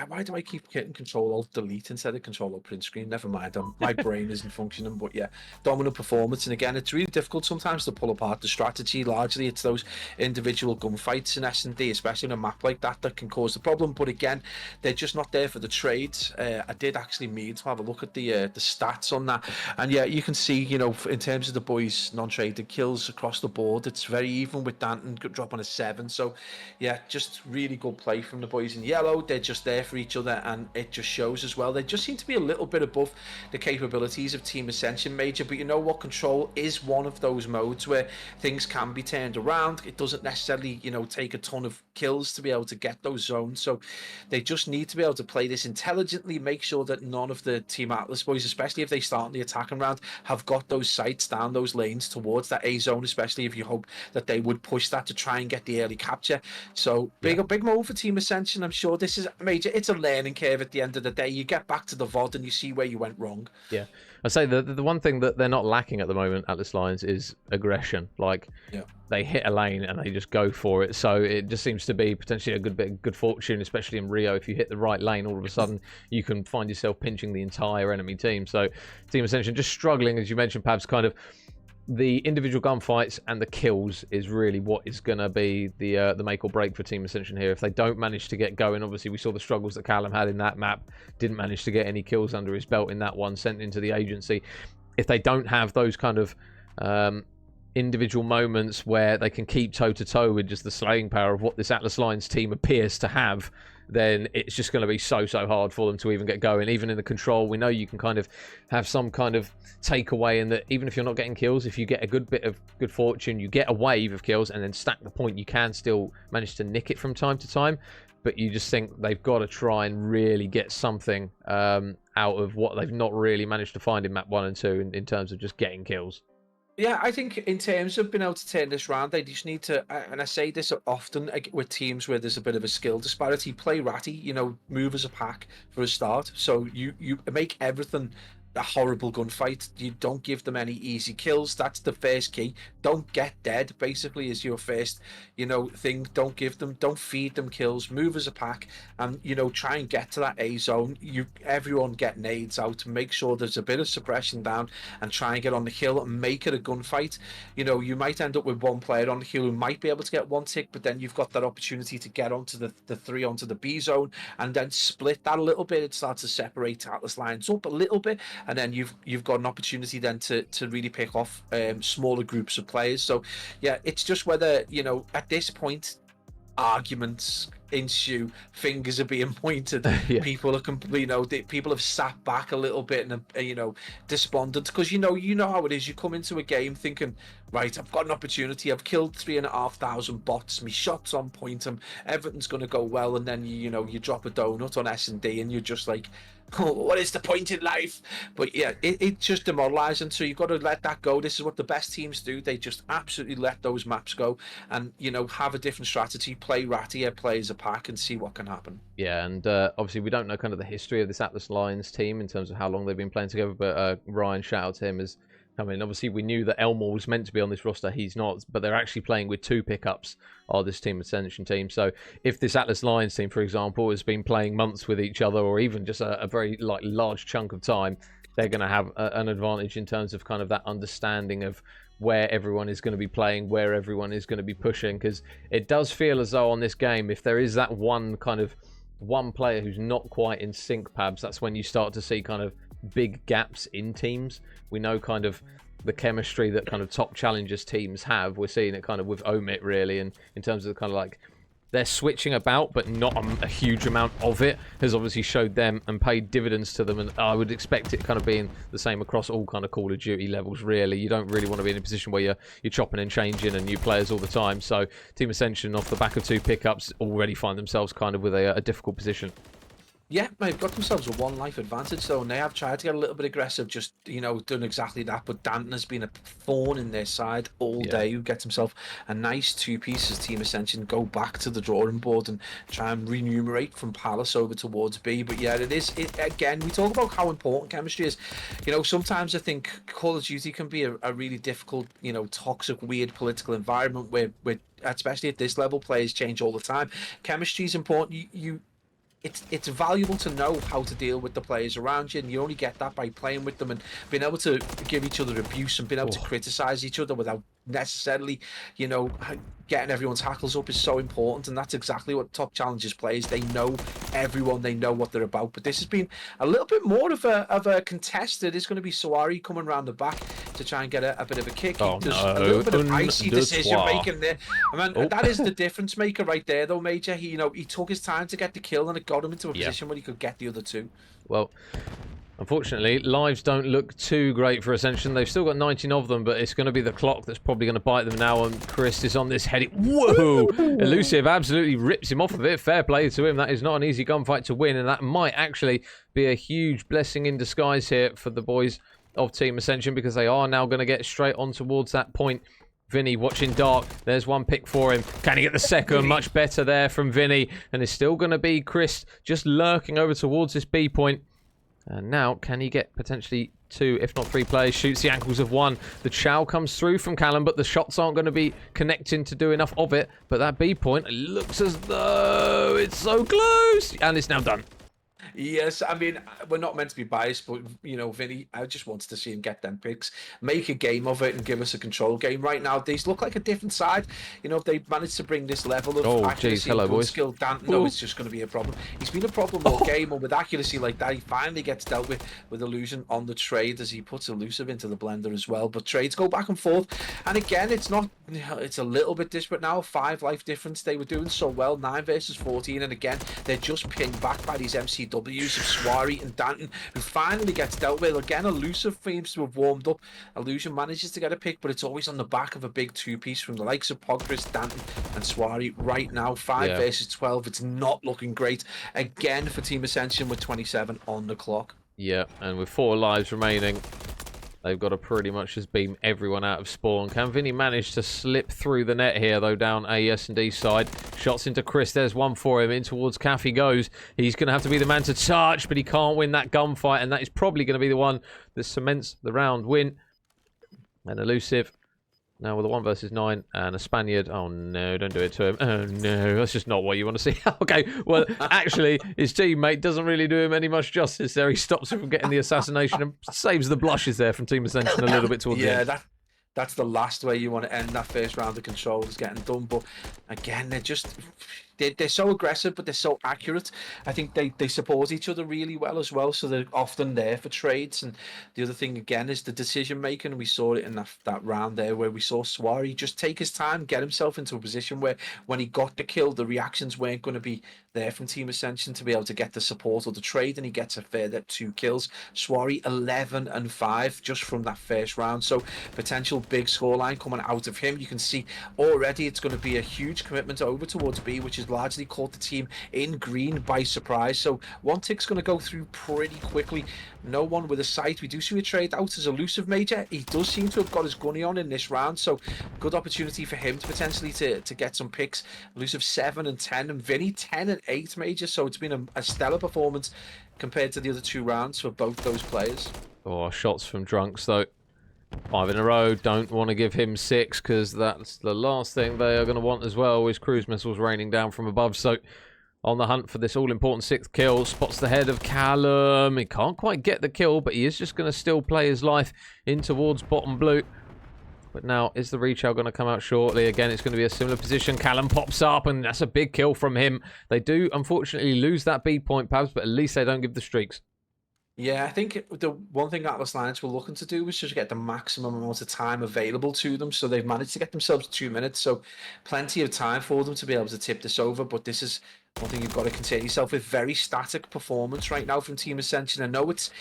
why do I keep hitting Control-Alt-Delete instead of Control-Alt-Print screen? Never mind, my brain isn't functioning. But yeah, dominant performance. And again, it's really difficult sometimes to pull apart the strategy. Largely, it's those individual gunfights in S&D, especially on a map like that can cause the problem. But again, they're just not there for the trades. I did actually need to have a look at the stats on that. And yeah, you can see, you know, in terms of the boys' non-traded kills across the board, it's very even with Danton drop on a 7. So yeah, just really good play from the boys in yellow. They're just there for each other, and it just shows as well. They just seem to be a little bit above the capabilities of Team Ascension Major. But you know what, Control is one of those modes where things can be turned around. It doesn't necessarily, you know, take a ton of kills to be able to get those zones. So they just need to be able to play this intelligently, make sure that none of the Team Atlas boys, especially if they start in the attacking round, have got those sights down those lanes towards that A zone, especially if you hope that they would push that to try and get the early capture. So big move for Team Ascension. I'm sure this is Major. It's a learning curve at the end of the day. You get back to the VOD and you see where you went wrong. Yeah, I'd say the one thing that they're not lacking at the moment, Atlas Lions, is aggression. Like, they hit a lane and they just go for it. So it just seems to be potentially a good bit of good fortune, especially in Rio. If you hit the right lane, all of a sudden you can find yourself pinching the entire enemy team. So Team Ascension just struggling, as you mentioned, Pabs, kind of the individual gunfights and the kills is really what is going to be the make or break for Team Ascension here. If they don't manage to get going, obviously we saw the struggles that Callum had in that map, didn't manage to get any kills under his belt in that one, sent into the agency. If they don't have those kind of individual moments where they can keep toe-to-toe with just the slaying power of what this Atlas Lions team appears to have, then it's just going to be so hard for them to even get going. Even in the Control, we know you can kind of have some kind of takeaway in that even if you're not getting kills, if you get a good bit of good fortune, you get a wave of kills and then stack the point, you can still manage to nick it from time to time. But you just think they've got to try and really get something out of what they've not really managed to find in map 1 and 2 in terms of just getting kills. Yeah, I think in terms of being able to turn this round, they just need to, and I say this often with teams where there's a bit of a skill disparity, play ratty, you know, move as a pack for a start. So you make everything a horrible gunfight. You don't give them any easy kills. That's the first key. Don't get dead, basically, is your first, you know, thing. Don't feed them kills. Move as a pack, and you know, try and get to that A zone. Everyone get nades out. Make sure there's a bit of suppression down, and try and get on the hill and make it a gunfight. You know, you might end up with one player on the hill who might be able to get one tick, but then you've got that opportunity to get onto the 3 onto the B zone, and then split that a little bit. It starts to separate Atlas Lions up a little bit. And then you've got an opportunity then to really pick off smaller groups of players. So yeah, it's just whether, you know, at this point arguments ensue, fingers are being pointed, people are completely, you know, people have sat back a little bit and you know, despondent, because you know how it is. You come into a game thinking, right, I've got an opportunity, I've killed 3,500 bots, my shot's on point, everything's going to go well, and then you drop a donut on S&D and you're just like, oh, what is the point in life? But yeah, it's just demoralizing. So you've got to let that go. This is what the best teams do. They just absolutely let those maps go, and you know, have a different strategy, play rattier, play as a pack, and see what can happen. Yeah, and obviously we don't know kind of the history of this Atlas Lions team in terms of how long they've been playing together, but Ryan, shout out to him, as I mean, obviously we knew that Elmore was meant to be on this roster. He's not, but they're actually playing with 2 pickups of this Team Ascension team. So if this Atlas Lions team, for example, has been playing months with each other, or even just a very large chunk of time, they're going to have an advantage in terms of kind of that understanding of where everyone is going to be playing, where everyone is going to be pushing, because it does feel as though on this game, if there is that one player who's not quite in sync, Pabs, that's when you start to see kind of big gaps in teams. We know kind of the chemistry that kind of top challengers teams have. We're seeing it kind of with Omit, really, and in terms of the kind of like they're switching about, but not a huge amount of it has obviously showed them and paid dividends to them. And I would expect it kind of being the same across all kind of Call of Duty levels, really. You don't really want to be in a position where you're chopping and changing and new players all the time. So Team Ascension, off the back of 2 pickups, already find themselves kind of with a difficult position. Yeah, they've got themselves a 1 life advantage, though, and they have tried to get a little bit aggressive, just, you know, done exactly that. But Danton has been a thorn in their side all day, who gets himself a nice 2 pieces. Team Ascension go back to the drawing board and try and remunerate from Palace over towards B. But yeah, again, we talk about how important chemistry is. You know, sometimes I think Call of Duty can be a really difficult, you know, toxic, weird political environment where especially at this level, players change all the time. Chemistry is important. It's valuable to know how to deal with the players around you, and you only get that by playing with them and being able to give each other abuse and being able to criticize each other without necessarily, you know, getting everyone's hackles up is so important. And that's exactly what top challengers plays. They know everyone, they know what they're about. But this has been a little bit more of a contested. It's going to be Sawari coming around the back to try and get a bit of a kick. There's a little bit of icy decision making there. I mean, that is the difference maker right there, though, Major. He took his time to get the kill, and it got him into a position where he could get the other 2. Well, unfortunately, lives don't look too great for Ascension. They've still got 19 of them, but it's going to be the clock that's probably going to bite them now. And Chris is on this heady. Whoa! Elusive absolutely rips him off of it. Fair play to him. That is not an easy gunfight to win, and that might actually be a huge blessing in disguise here for the boys of Team Ascension, because they are now going to get straight on towards that point. Vinny watching dark. There's 1 pick for him. Can he get the second? Much better there from Vinny. And it's still going to be Chris just lurking over towards this B point. And now, can he get potentially 2, if not 3 players? Shoots the ankles of 1. The chow comes through from Callum, but the shots aren't going to be connecting to do enough of it. But that B point, it looks as though it's so close. And it's now done. Yes, I mean, we're not meant to be biased, but, you know, Vinny, I just wanted to see him get them picks, make a game of it and give us a control game. Right now, these look like a different side. You know, if they managed to bring this level of accuracy and gun skill down, no, it's just going to be a problem. He's been a problem all game, and with accuracy like that, he finally gets dealt with Illusion on the trade as he puts Elusive into the blender as well. But trades go back and forth, and again, it's a little bit disparate now. 5 life difference. They were doing so well, 9 versus 14, and again, they're just pinned back by these MCWs of Swari and Danton, who finally gets dealt with. Again, Elusive seems to have warmed up. Illusion manages to get a pick, but it's always on the back of a big 2-piece from the likes of Pogris, Danton and Swari. Right now, 5 versus 12. It's not looking great again for Team Ascension with 27 on the clock. Yeah, and with 4 lives remaining, they've got to pretty much just beam everyone out of spawn. Can Vinny manage to slip through the net here, though, down AES&D side? Shots into Chris. There's 1 for him. In towards Caff he goes. He's going to have to be the man to touch, but he can't win that gunfight, and that is probably going to be the one that cements the round win. And Elusive now with a 1 versus 9 and a Spaniard. Oh no, don't do it to him. Oh no, that's just not what you want to see. Okay, well, actually, his teammate doesn't really do him any much justice there. He stops him from getting the assassination and saves the blushes there from Team Ascension a little bit towards the end. That's the last way you want to end that first round of control, is getting done. But again, they're so aggressive, but they're so accurate. I think they support each other really well as well, so they're often there for trades. And the other thing, again, is the decision making. We saw it in that round there where we saw Swari just take his time, get himself into a position where when he got the kill, the reactions weren't going to be there from Team Ascension to be able to get the support or the trade, and he gets a further 2 kills. Swari 11 and 5 just from that first round, so potential big scoreline coming out of him. You can see already it's going to be a huge commitment over towards B, which has largely caught the team in green by surprise. So 1 tick's going to go through pretty quickly. No one with a sight. We do see a trade out as Elusive, Major. He does seem to have got his gunny on in this round, so good opportunity for him to potentially to get some picks. Elusive 7 and 10, and Vinny 10 and 8, Major. So it's been a stellar performance compared to the other 2 rounds for both those players. Oh, shots from Drunks though. 5 in a row. Don't want to give him 6, because that's the last thing they are going to want as well, is cruise missiles raining down from above. So on the hunt for this all-important 6th kill. Spots the head of Callum. He can't quite get the kill, but he is just going to still play his life in towards bottom blue. But now, is the retail going to come out shortly? Again, it's going to be a similar position. Callum pops up, and that's a big kill from him. They do, unfortunately, lose that B point, Pabs, but at least they don't give the streaks. Yeah, I think the one thing Atlas Lions were looking to do was just get the maximum amount of time available to them. So they've managed to get themselves 2 minutes. So plenty of time for them to be able to tip this over. But this is one thing you've got to concern yourself with. Very static performance right now from Team Ascension. I know it's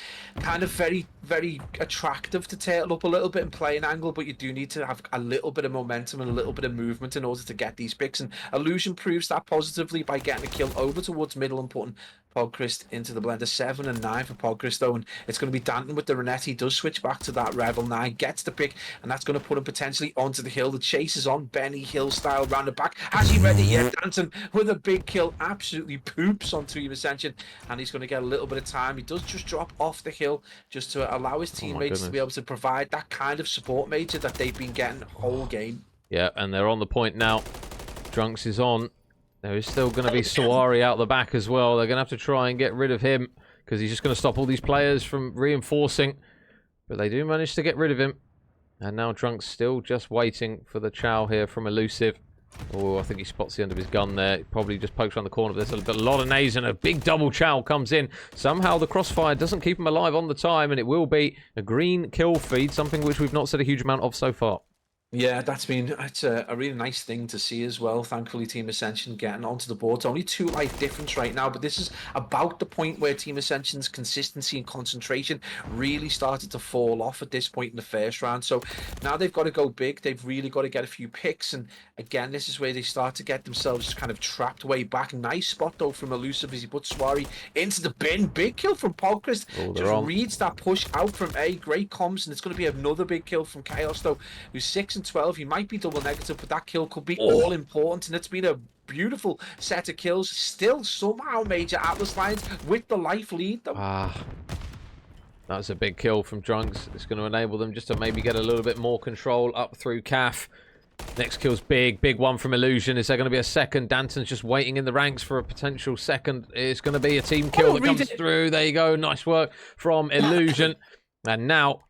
kind of very, very attractive to turtle up a little bit and play an angle, but you do need to have a little bit of momentum and a little bit of movement in order to get these picks. And Illusion proves that positively by getting a kill over towards middle and putting Podchrist into the blender. 7 and 9 for Podchrist though, and it's going to be Danton with the Renette. He does switch back to that Revel 9, gets the pick, and that's going to put him potentially onto the hill. The chase is on, Benny Hill style round the back. Has he ready yet? Danton with a big kill, absolutely poops on Team Ascension, and he's going to get a little bit of time. He does just drop off the hill just to allow his teammates to be able to provide that kind of support major that they've been getting the whole game. Yeah, and they're on the point now. Drunks is on. There is still going to be Sawari out the back as well. They're going to have to try and get rid of him because he's just going to stop all these players from reinforcing. But they do manage to get rid of him. And now Drunks still just waiting for the chow here from Elusive. Oh, I think he spots the end of his gun there. He probably just pokes around the corner. There's a lot of nades and a big double chow comes in. Somehow the crossfire doesn't keep him alive on the time, and it will be a green kill feed, something which we've not said a huge amount of so far. Yeah, it's a really nice thing to see as well. Thankfully, Team Ascension getting onto the board. It's only 2 life difference right now, but this is about the point where Team Ascension's consistency and concentration really started to fall off at this point in the first round. So now they've got to go big. They've really got to get a few picks. And again, this is where they start to get themselves kind of trapped way back. Nice spot, though, from Elusive as he puts Swari into the bin. Big kill from Podchrist. Just reads that push out from A. Great comms, and it's going to be another big kill from Chaos, though, who's 6 and 12. He might be double negative, but that kill could be all important, and it's been a beautiful set of kills. Still somehow Major Atlas Lions with the life lead though. That's a big kill from Drunks. It's going to enable them just to maybe get a little bit more control up through CAF. Next kill's big one from Illusion. Is there going to be a second? Danton's just waiting in the ranks for a potential second. It's going to be a team kill that comes through. There you go. Nice work from Illusion. And now,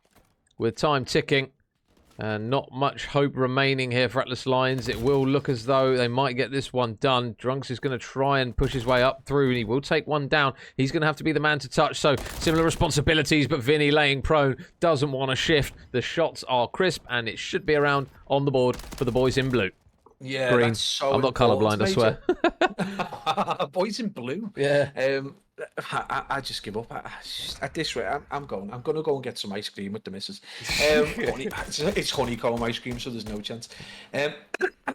with time ticking, and not much hope remaining here for Atlas Lions. It will look as though they might get this one done. Drunks is going to try and push his way up through, and he will take one down. He's going to have to be the man to touch, so similar responsibilities, but Vinny laying prone doesn't want to shift. The shots are crisp, and it should be around on the board for the boys in blue. Yeah, green. That's so I'm not colourblind, I swear. Boys in blue. Yeah. I just give up. At this rate, I'm going to go and get some ice cream with the missus. It's honeycomb ice cream, so there's no chance.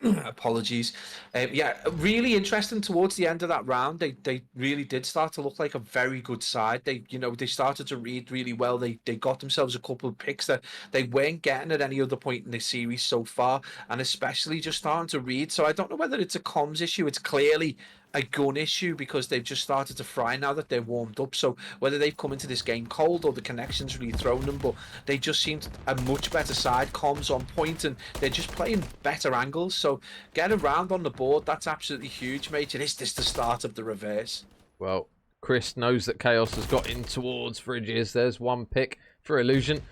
Apologies. Yeah, really interesting towards the end of that round. They really did start to look like a very good side. They started to read really well. They got themselves a couple of picks that they weren't getting at any other point in the series so far, and especially just starting to read. So I don't know whether it's a comms issue. It's clearly a gun issue because they've just started to fry now that they're warmed up. So whether they've come into this game cold or the connection's really thrown them, but they just seemed a much better side, comms on point, and they're just playing better angles. So get around on the board, that's absolutely huge, mate. And is this the start of the reverse? Well, Chris knows that Chaos has got in towards Fridges. There's one pick for Illusion.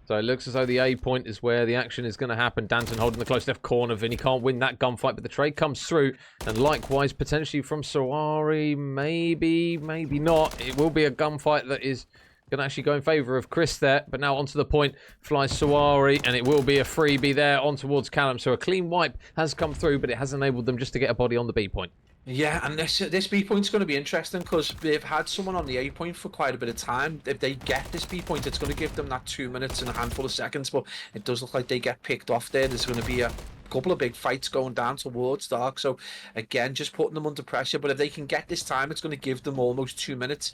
So it looks as though the A point is where the action is going to happen. Danton holding the close left corner. Vinny can't win that gunfight, but the trade comes through. And likewise, potentially from Sawari, maybe not. It will be a gunfight that is going to actually go in favour of Chris there. But now onto the point flies Sawari, and it will be a freebie there on towards Callum. So a clean wipe has come through, but it has enabled them just to get a body on the B point. Yeah, and this B point's going to be interesting because they've had someone on the A point for quite a bit of time. If they get this B point, it's going to give them that 2 minutes and a handful of seconds, but it does look like they get picked off there. There's going to be a couple of big fights going down towards Dark, so again, just putting them under pressure. But if they can get this time, it's going to give them almost 2 minutes.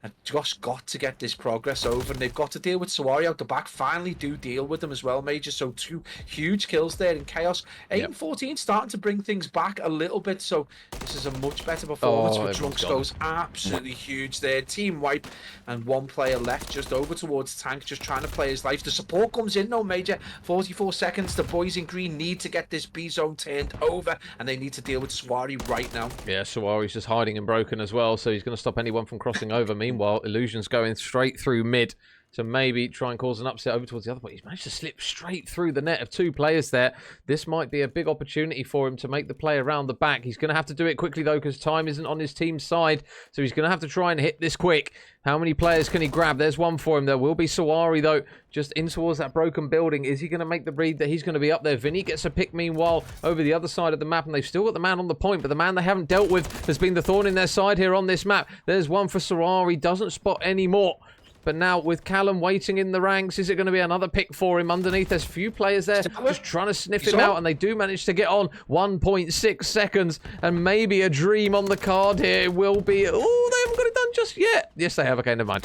They've just got to get this progress over, and they've got to deal with Sawari out the back. Finally do deal with them as well, Major. So 2 huge kills there in Chaos. 8 and 14 starting to bring things back a little bit, so this is a much better performance for Drunks. Goes absolutely huge there. Team wipe, and 1 player left just over towards Tank, just trying to play his life. The support comes in though, Major. 44 seconds. The boys in green need to get this B zone turned over, and they need to deal with Sawari right now. Yeah, Sawari's just hiding and broken as well, so he's going to stop anyone from crossing over. Meanwhile, Illusion's going straight through mid to maybe try and cause an upset over towards the other point. He's managed to slip straight through the net of 2 players there. This might be a big opportunity for him to make the play around the back. He's going to have to do it quickly, though, because time isn't on his team's side. So he's going to have to try and hit this quick. How many players can he grab? There's one for him. There will be Sawari, though, just in towards that broken building. Is he going to make the read that he's going to be up there? Vinny gets a pick, meanwhile, over the other side of the map, and they've still got the man on the point, but the man they haven't dealt with has been the thorn in their side here on this map. There's one for Sawari. Doesn't spot any more. But now with Callum waiting in the ranks, is it going to be another pick for him underneath? There's a few players there just trying to sniff him out, and they do manage to get on 1.6 seconds, and maybe a dream on the card here. It will be... Oh, they haven't got it done just yet. Yes, they have. Okay, never mind.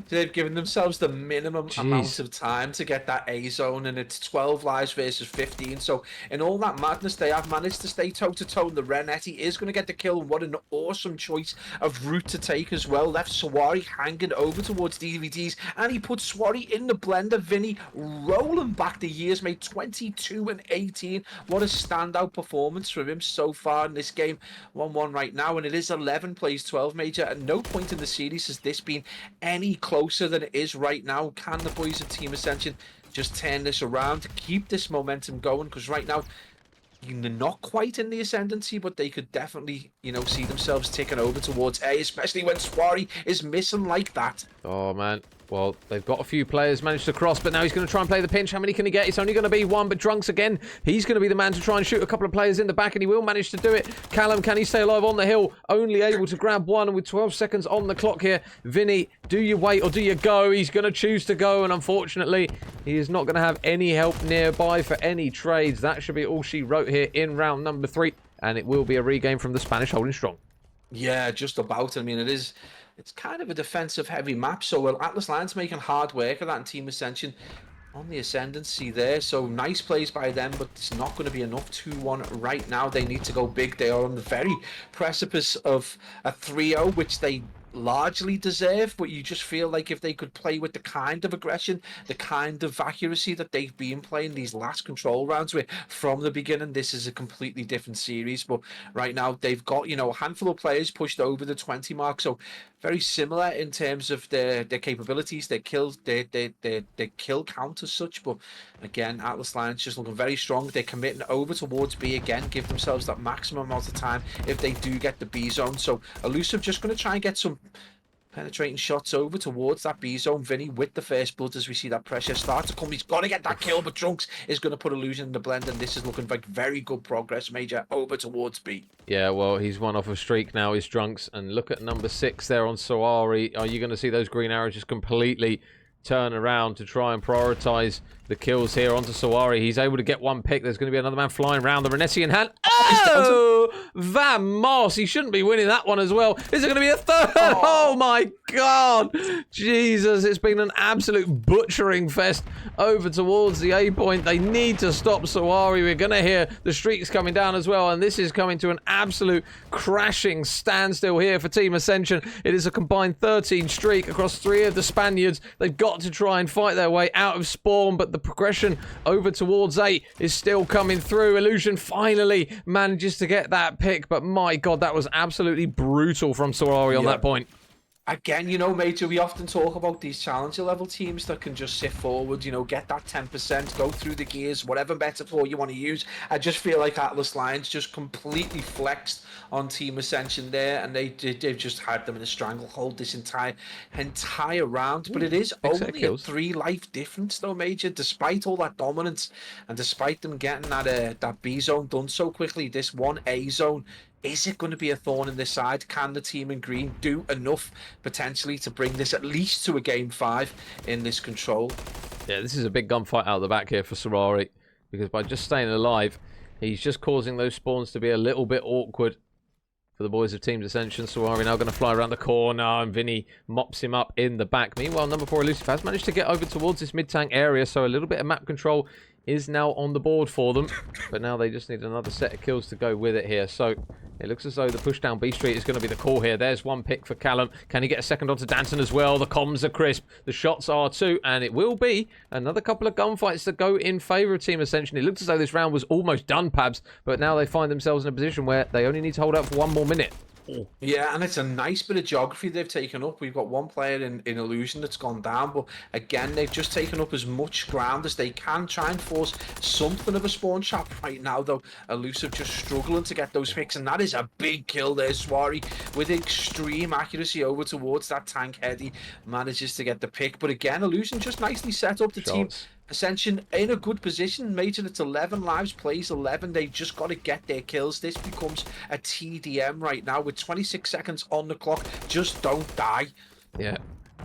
They've given themselves the minimum amount of time to get that A zone, and it's 12 lives versus 15. So in all that madness, they have managed to stay toe-to-toe, and the Renetti is going to get the kill. What an awesome choice of route to take as well. Left Sawari hanging over towards DVDs, and he put Sawari in the blender. Vinny rolling back the years, made 22 and 18. What a standout performance from him so far in this game. 1-1 right now, and it is 11 plays 12, Major. At no point in the series has this been any closer than it is right now. Can the boys of Team Ascension just turn this around to keep this momentum going? Because right now, they're not quite in the ascendancy, but they could definitely, you know, see themselves taking over towards A, especially when Sawari is missing like that. Oh, man. Well, they've got a few players managed to cross, but now he's going to try and play the pinch. How many can he get? It's only going to be one, but Drunks again. He's going to be the man to try and shoot a couple of players in the back, and he will manage to do it. Callum, can he stay alive on the hill? Only able to grab one, and with 12 seconds on the clock here, Vinny, do you wait or do you go? He's going to choose to go, and unfortunately, he is not going to have any help nearby for any trades. That should be all she wrote here in round number 3, and it will be a regain from the Spanish holding strong. Yeah, just about. I mean, it's kind of a defensive-heavy map, so well, Atlas Lions making hard work of that, and Team Ascension on the ascendancy there. So nice plays by them, but it's not going to be enough. 2-1 right now. They need to go big. They are on the very precipice of a 3-0, which they largely deserve, but you just feel like if they could play with the kind of aggression, the kind of accuracy that they've been playing these last control rounds with from the beginning, this is a completely different series. But right now they've got, you know, a handful of players pushed over the 20 mark, so very similar in terms of their capabilities, their kills, their kill count as such. But again, Atlas Lions just looking very strong. They're committing over towards B again, give themselves that maximum amount of time if they do get the B zone. So Elusive just going to try and get some penetrating shots over towards that B zone. Vinny with the first blood as we see that pressure start to come. He's got to get that kill, but Drunks is going to put Illusion in the blend, and this is looking like very good progress, Major, over towards B. Yeah, well, he's one off a streak now, he's Drunks, and look at number 6 there on Sawari. Are you going to see those green arrows just completely turn around to try and prioritize the kills here onto Sawari? He's able to get one pick. There's going to be another man flying around. The Renetti in hand. Oh! Vamos! He shouldn't be winning that one as well. Is it going to be a third? Oh my God! Jesus, it's been an absolute butchering fest over towards the A point. They need to stop Sawari. We're going to hear the streaks coming down as well, and this is coming to an absolute crashing standstill here for Team Ascension. It is a combined 13 streak across 3 of the Spaniards. They've got to try and fight their way out of spawn, but the progression over towards A is still coming through. Illusion finally manages to get that pick, but my God, that was absolutely brutal from Sawari on that point. Again, you know, Major, we often talk about these challenger level teams that can just sit forward, you know, get that 10%, go through the gears, whatever metaphor you want to use. I just feel like Atlas Lions just completely flexed on Team Ascension there, and they've just had them in a stranglehold this entire round. But it is only a 3 life difference, though, Major, despite all that dominance, and despite them getting that B zone done so quickly. This one A zone, is it going to be a thorn in this side? Can the team in green do enough potentially to bring this at least to a game 5 in this control? Yeah, this is a big gunfight out the back here for Sawari, because by just staying alive, he's just causing those spawns to be a little bit awkward for the boys of Team Ascension. Sawari now going to fly around the corner, and Vinny mops him up in the back. Meanwhile, number 4 Elusive has managed to get over towards this mid-tank area, so a little bit of map control is now on the board for them, but now they just need another set of kills to go with it here. So it looks as though the push down B Street is going to be the call here. There's one pick for Callum. Can he get a second onto Danton as well? The comms are crisp. The shots are too. And it will be another couple of gunfights that go in favour of Team Ascension. It looks as though this round was almost done, Pabs. But now they find themselves in a position where they only need to hold out for 1 more minute. Yeah, and it's a nice bit of geography they've taken up. We've got one player in Illusion that's gone down, but again, they've just taken up as much ground as they can, try and force something of a spawn trap right now, though. Elusive just struggling to get those picks, and that is a big kill there. Swari, with extreme accuracy over towards that tank head, he manages to get the pick. But again, Illusion just nicely set up the team. Shots. Ascension in a good position, Major. It's 11 lives, plays 11. They've just got to get their kills. This becomes a TDM right now with 26 seconds on the clock. Just don't die. Yeah,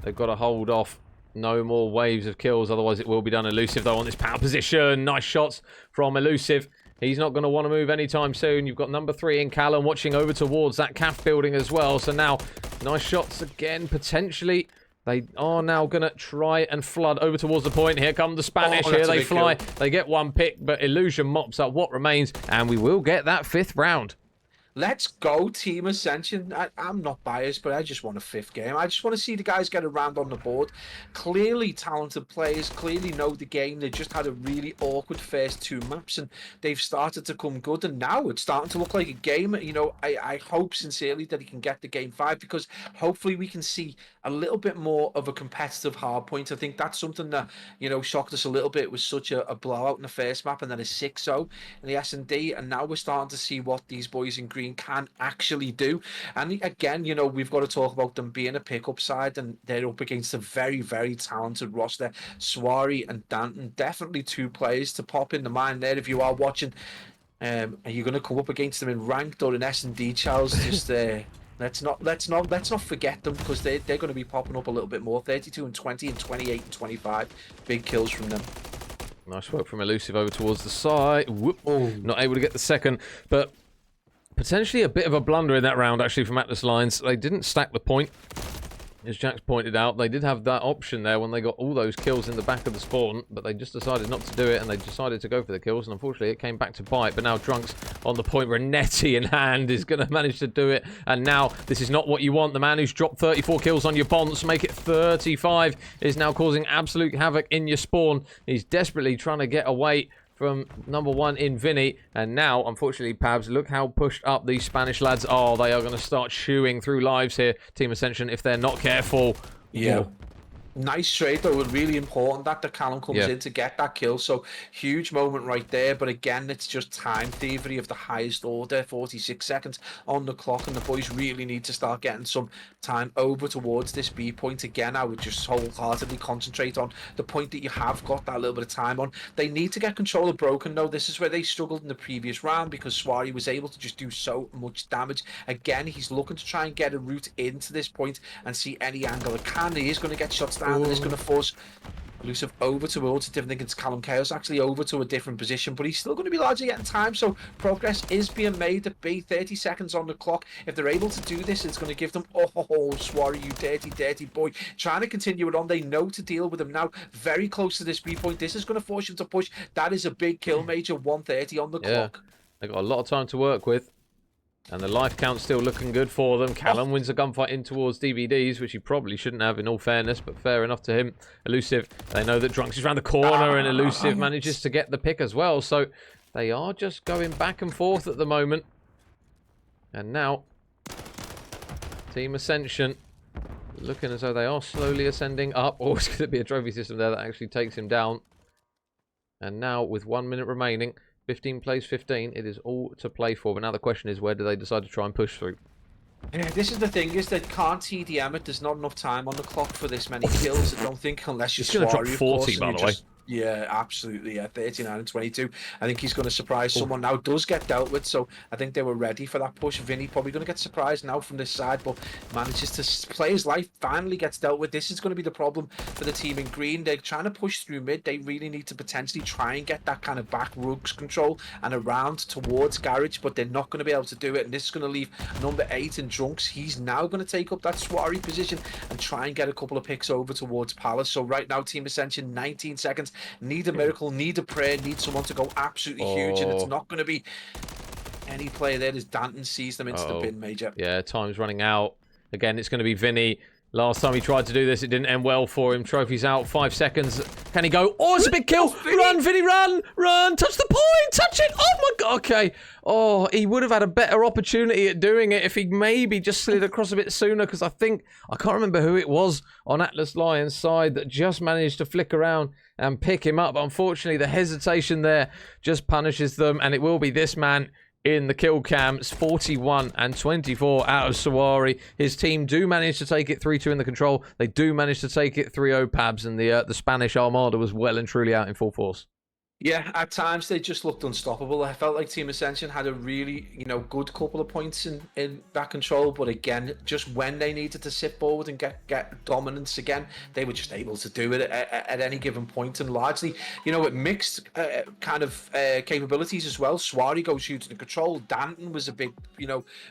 they've got to hold off. No more waves of kills, otherwise it will be done. Elusive, though, on this power position. Nice shots from Elusive. He's not going to want to move anytime soon. You've got number 3 in Callum watching over towards that CAF building as well. So now, nice shots again, potentially. They are now going to try and flood over towards the point. Here come the Spanish. Here they fly. They get one pick, but Illusion mops up what remains, and we will get that 5th round. Let's go, Team Ascension. I'm not biased, but I just want a 5th game. I just want to see the guys get a round on the board. Clearly talented players, clearly know the game. They just had a really awkward first 2 maps, and they've started to come good. And now it's starting to look like a game. You know, I hope sincerely that he can get the game 5, because hopefully we can see a little bit more of a competitive hard point. I think that's something that, you know, shocked us a little bit. It was such a blowout in the first map, and then a 6-0 in the S&D. And now we're starting to see what these boys in green can actually do. And again, you know, we've got to talk about them being a pickup side, and they're up against a very, very talented roster. Swari and Danton, definitely 2 players to pop in the mind there if you are watching. Are you going to come up against them in ranked or in S&D, Charles? Just let's not forget them, because they're going to be popping up a little bit more. 32 and 20 and 28 and 25, big kills from them. Nice work from Elusive over towards the side. Whoop. Oh, not able to get the second, but potentially a bit of a blunder in that round, actually, from Atlas Lions. They didn't stack the point. As Jack's pointed out, they did have that option there when they got all those kills in the back of the spawn, but they just decided not to do it, and they decided to go for the kills, and unfortunately it came back to bite. But now Drunk's on the point. Renetti in hand is going to manage to do it, and now this is not what you want. The man who's dropped 34 kills on your bonds, make it 35, is now causing absolute havoc in your spawn. He's desperately trying to get away from number 1 in Vinny, and now, unfortunately, Pabs, look how pushed up these Spanish lads are. They are going to start chewing through lives here, Team Ascension, if they're not careful. Yeah. Whoa. Nice trade, though. Really important that the Callum comes in to get that kill. So huge moment right there. But again, it's just time thievery of the highest order. 46 seconds on the clock, and the boys really need to start getting some time over towards this B point. Again, I would just wholeheartedly concentrate on the point that you have got that little bit of time on. They need to get control of Broken, though. This is where they struggled in the previous round, because Swari was able to just do so much damage. Again, he's looking to try and get a route into this point and see any angle it can. He is going to get shots down, and it's going to force Elusive over towards a different thing. It's Callum Chaos actually over to a different position, but he's still going to be largely getting time, so progress is being made at B. 30 seconds on the clock. If they're able to do this, it's going to give them, oh, Swari, you dirty boy. Trying to continue it on. They know to deal with him now. Very close to this B point. This is going to force him to push. That is a big kill, Major. 130 on the clock. They've got a lot of time to work with. And the life count's still looking good for them. Callum wins a gunfight in towards DVDs, which he probably shouldn't have in all fairness, but fair enough to him. Elusive, they know that Drunks is around the corner, and Elusive manages to get the pick as well. So they are just going back and forth at the moment. And now, Team Ascension looking as though they are slowly ascending up. Oh, it's going to be a trophy system there that actually takes him down. And now, with 1 minute remaining, 15 plays 15. It is all to play for. But now the question is, where do they decide to try and push through? Yeah, this is the thing, is they can't TDM it. There's not enough time on the clock for this many kills, I don't think, unless you're He's going to drop 40, by the way. Yeah, absolutely. Yeah, 39 and 22. I think he's going to surprise someone now. Does get dealt with, so I think they were ready for that push. Vinny probably going to get surprised now from this side, but manages to play his life. Finally gets dealt with. This is going to be the problem for the team in green. They're trying to push through mid. They really need to potentially try and get that kind of back rugs control and around towards Garage, but they're not going to be able to do it. And this is going to leave number 8 in Drunks. He's now going to take up that Swari position and try and get a couple of picks over towards Palace. So right now, Team Ascension, 19 seconds. Need a miracle, need a prayer, need someone to go absolutely huge, and it's not going to be any player there as Danton sees them into the bin, Major. Yeah, time's running out. Again, it's going to be Vinny. Last time he tried to do this, it didn't end well for him. Trophy's out. 5 seconds. Can he go? Oh, it's a big kill. Run, Vinny, run. Run. Touch the point. Touch it. Oh, my God. Okay. Oh, he would have had a better opportunity at doing it if he maybe just slid across a bit sooner, because I can't remember who it was on Atlas Lions' side that just managed to flick around and pick him up. Unfortunately, the hesitation there just punishes them, and it will be this man in the kill cams. 41 and 24 out of Sawari. His team do manage to take it 3-2 in the control. They do manage to take it 3-0 Pabs, and the Spanish Armada was well and truly out in full force. Yeah, at times they just looked unstoppable. I felt like Team Ascension had a really, good couple of points in that control, but again, just when they needed to sit forward and get dominance again, they were just able to do it at any given point, and largely, with mixed kind of capabilities as well. Swari goes shooting the control. Danton was a big,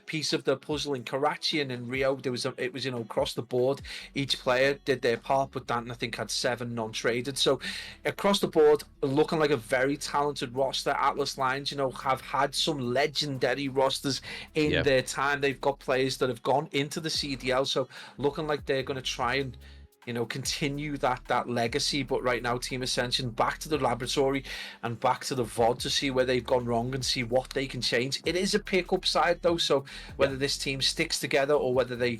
piece of the puzzle in Karachi, and in Rio it was across the board. Each player did their part, but Danton I think had 7 non-traded. So across the board, looking like a very talented roster. Atlas Lions, have had some legendary rosters in their time. They've got players that have gone into the CDL, so looking like they're going to try and continue that legacy. But right now, Team Ascension back to the laboratory and back to the VOD to see where they've gone wrong and see what they can change. It is a pick-up side though, so whether this team sticks together or whether they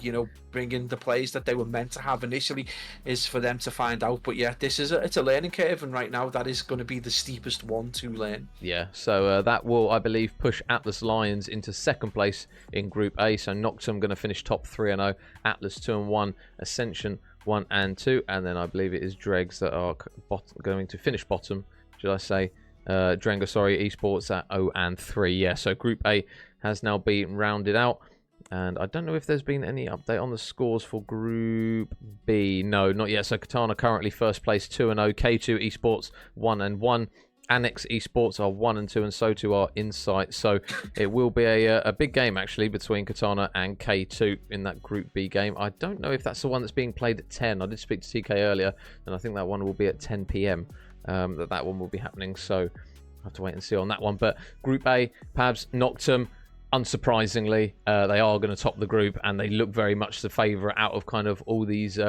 bring in the players that they were meant to have initially is for them to find out. But yeah, it's a learning curve, and right now that is going to be the steepest one to learn. Yeah, so that will, I believe, push Atlas Lions into second place in Group A. So Noctum going to finish top 3-0, Atlas 2-1, Ascension 1 and 2, and then I believe it is Dregs that are going to finish bottom, should I say. Drenga, sorry, Esports at 0 and 3. Yeah, so Group A has now been rounded out, and I don't know if there's been any update on the scores for Group B. No, not yet. So Katana currently first place, 2-0. K2 Esports 1 and 1. Annex Esports are 1 and 2, and so too are Insight. So it will be a big game actually between Katana and K2 in that Group B game. I don't know if that's the one that's being played at 10. I did speak to TK earlier, and I think that one will be at 10 PM. That one will be happening. So I'll have to wait and see on that one. But Group A, Pabs, Noctum, unsurprisingly, they are going to top the group, and they look very much the favourite out of kind of all these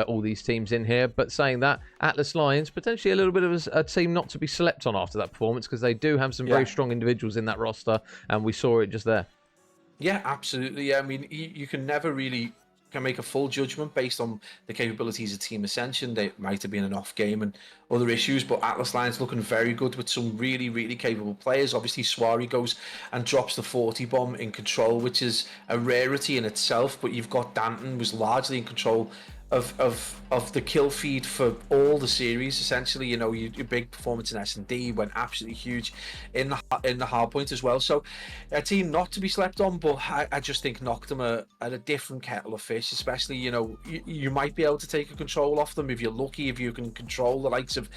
teams in here. But saying that, Atlas Lions potentially a little bit of a team not to be slept on after that performance, because they do have some very strong individuals in that roster, and we saw it just there. Yeah, absolutely. Yeah, I mean, you can never really make a full judgment based on the capabilities of Team Ascension. They might have been an off game and other issues, but Atlas Lions looking very good with some really, really capable players. Obviously, Swari goes and drops the 40 bomb in control, which is a rarity in itself, but you've got Danton was largely in control of the kill feed for all the series. Essentially, your big performance in S&D went absolutely huge in the hard point as well. So a team not to be slept on, but I just think Noctum are a different kettle of fish. Especially, you might be able to take a control off them if you're lucky, if you can control the likes of